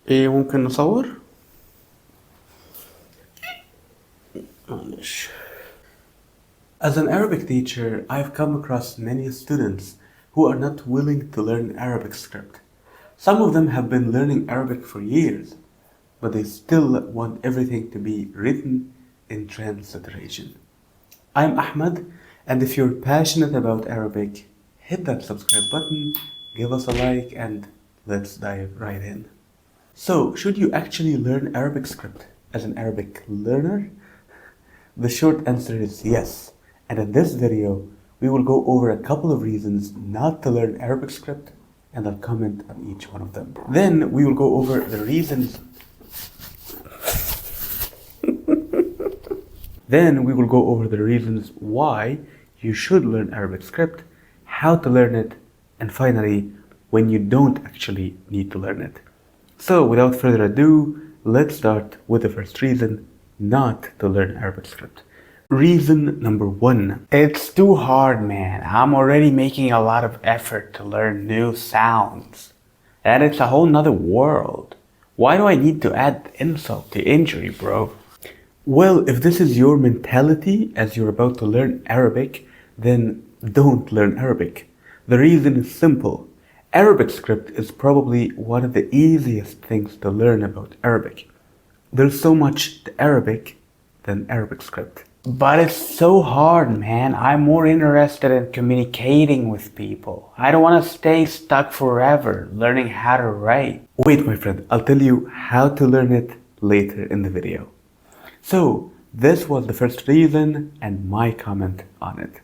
ايه ممكن نصور؟ معلش. As an Arabic teacher, I've come across many students who are not willing to learn Arabic script. Some of them have been learning Arabic for years, but they still want everything to be written in transliteration. I'm Ahmad, and if you're passionate about Arabic, hit that subscribe button, give us a like, and let's dive right in. So, should you actually learn Arabic script as an Arabic learner? The short answer is yes. And in this video, we will go over a couple of reasons not to learn Arabic script, and I'll comment on each one of them. Then we will go over the reasons why you should learn Arabic script, how to learn it, and finally, when you don't actually need to learn it. So without further ado, let's start with the first reason not to learn Arabic script. Reason number 1. It's too hard, man. I'm already making a lot of effort to learn new sounds. And it's a whole nother world. Why do I need to add insult to injury, bro? Well, if this is your mentality as you're about to learn Arabic, then don't learn Arabic. The reason is simple. Arabic script is probably one of the easiest things to learn about Arabic. There's so much to Arabic than Arabic script. But it's so hard, man. I'm more interested in communicating with people. I don't want to stay stuck forever learning how to write. Wait, my friend, I'll tell you how to learn it later in the video. So, this was the first reason and my comment on it.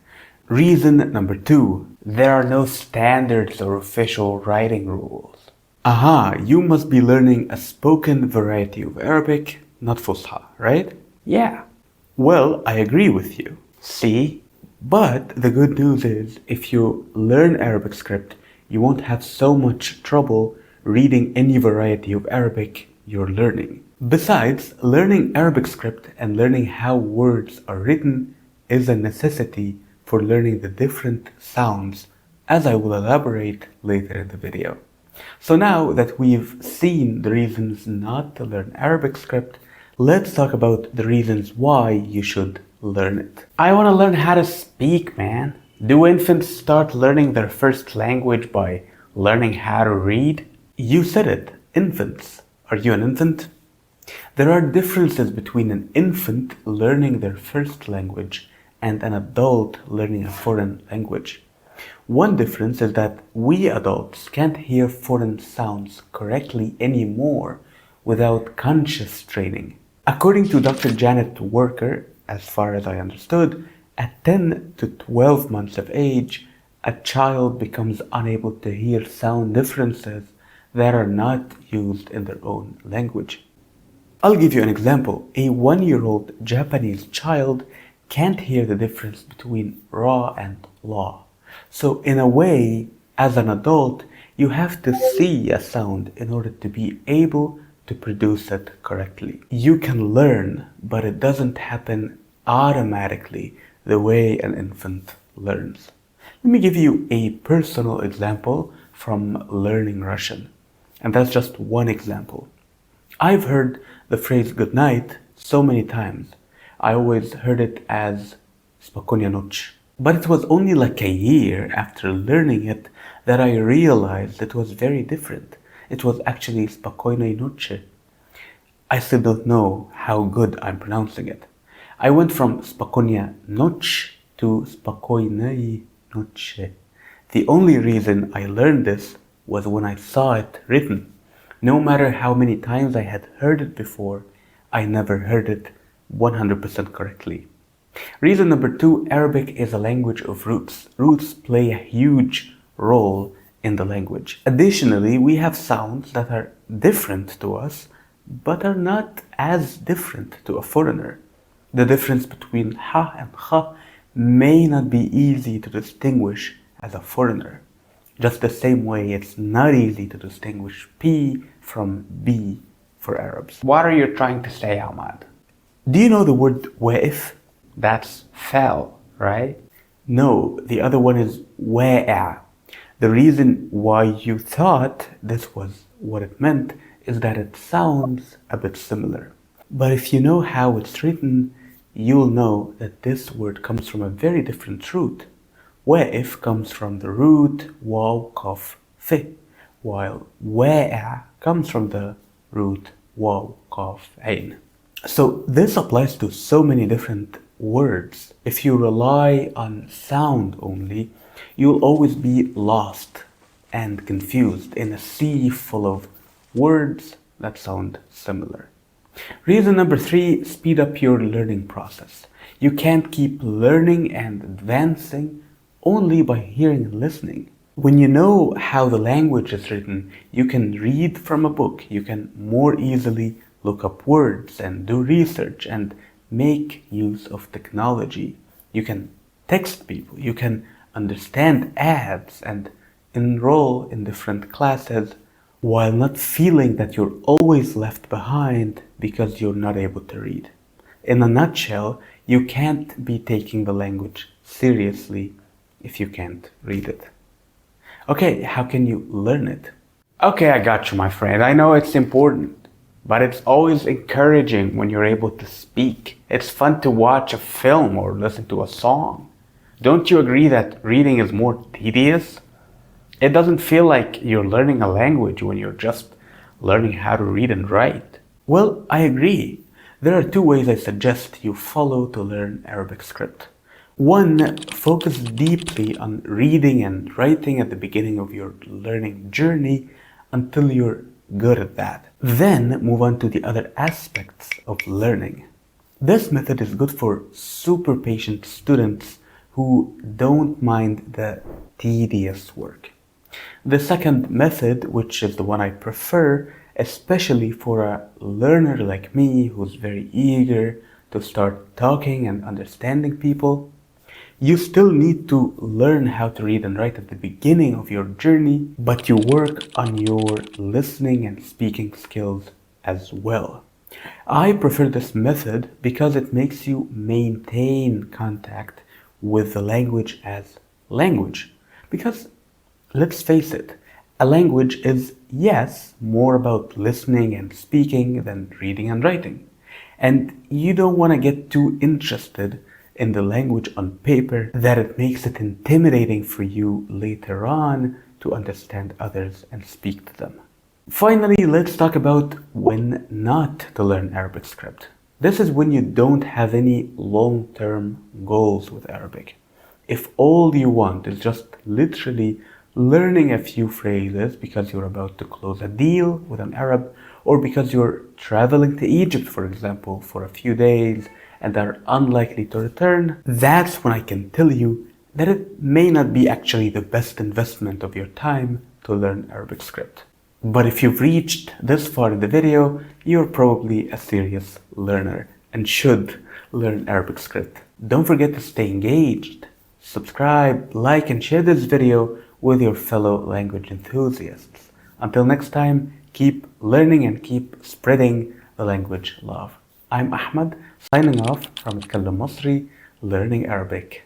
Reason number 2. There are no standards or official writing rules. Aha, you must be learning a spoken variety of Arabic, not Fusha, right? Yeah. Well, I agree with you. See? But the good news is, if you learn Arabic script, you won't have so much trouble reading any variety of Arabic you're learning. Besides, learning Arabic script and learning how words are written is a necessity for learning the different sounds, as I will elaborate later in the video. So now that we've seen the reasons not to learn Arabic script, let's talk about the reasons why you should learn it. I want to learn how to speak, man. Do infants start learning their first language by learning how to read? You said it, infants. Are you an infant? There are differences between an infant learning their first language and an adult learning a foreign language. One difference is that we adults can't hear foreign sounds correctly anymore without conscious training. According to Dr. Janet Worker, as far as I understood, at 10 to 12 months of age, a child becomes unable to hear sound differences that are not used in their own language. I'll give you an example. A 1-year-old Japanese child can't hear the difference between ra and la. So in a way, as an adult, you have to see a sound in order to be able to produce it correctly. You can learn, but it doesn't happen automatically the way an infant learns. Let me give you a personal example from learning Russian. And that's just one example. I've heard the phrase good night so many times. I always heard it as spokojna noc. But it was only like a year after learning it that I realized it was very different. It was actually spokojnej nocy. I still don't know how good I'm pronouncing it. I went from spokojna noc to spokojnej nocy. The only reason I learned this was when I saw it written. No matter how many times I had heard it before, I never heard it 100% correctly. Reason number 2, Arabic is a language of roots. Roots play a huge role in the language. Additionally, we have sounds that are different to us, but are not as different to a foreigner. The difference between ha and kha may not be easy to distinguish as a foreigner. Just the same way it's not easy to distinguish P from B for Arabs. What are you trying to say, Ahmad? Do you know the word wa'if? That's fell, right? No, the other one is wa'a. The reason why you thought this was what it meant is that it sounds a bit similar. But if you know how it's written, you'll know that this word comes from a very different root. واقف comes from the root واو قاف ف, while واقع comes from the root واو قاف عين. So this applies to so many different words. If you rely on sound only, you'll always be lost and confused in a sea full of words that sound similar. Reason number 3, speed up your learning process. You can't keep learning and advancing only by hearing and listening. When you know how the language is written, you can read from a book, you can more easily look up words and do research and make use of technology. You can text people, you can understand ads and enroll in different classes while not feeling that you're always left behind because you're not able to read. In a nutshell, you can't be taking the language seriously if you can't read it. Okay, how can you learn it? Okay, I got you, my friend. I know it's important, but it's always encouraging when you're able to speak. It's fun to watch a film or listen to a song. Don't you agree that reading is more tedious? It doesn't feel like you're learning a language when you're just learning how to read and write. Well, I agree. There are 2 ways I suggest you follow to learn Arabic script. 1, focus deeply on reading and writing at the beginning of your learning journey until you're good at that. Then move on to the other aspects of learning. This method is good for super patient students who don't mind the tedious work. The second method, which is the one I prefer, especially for a learner like me who's very eager to start talking and understanding people, you still need to learn how to read and write at the beginning of your journey, but you work on your listening and speaking skills as well. I prefer this method because it makes you maintain contact with the language as language. Because let's face it, a language is, yes, more about listening and speaking than reading and writing. And you don't want to get too interested in the language on paper that it makes it intimidating for you later on to understand others and speak to them. Finally, let's talk about when not to learn Arabic script. This is when you don't have any long-term goals with Arabic. If all you want is just literally learning a few phrases because you're about to close a deal with an Arab, or because you're traveling to Egypt, for example, for a few days and are unlikely to return, that's when I can tell you that it may not be actually the best investment of your time to learn Arabic script. But if you've reached this far in the video, you're probably a serious learner and should learn Arabic script. Don't forget to stay engaged, subscribe, like, and share this video with your fellow language enthusiasts. Until next time, keep learning and keep spreading the language love. I'm Ahmad, signing off from اتكلم مصري, learning Arabic.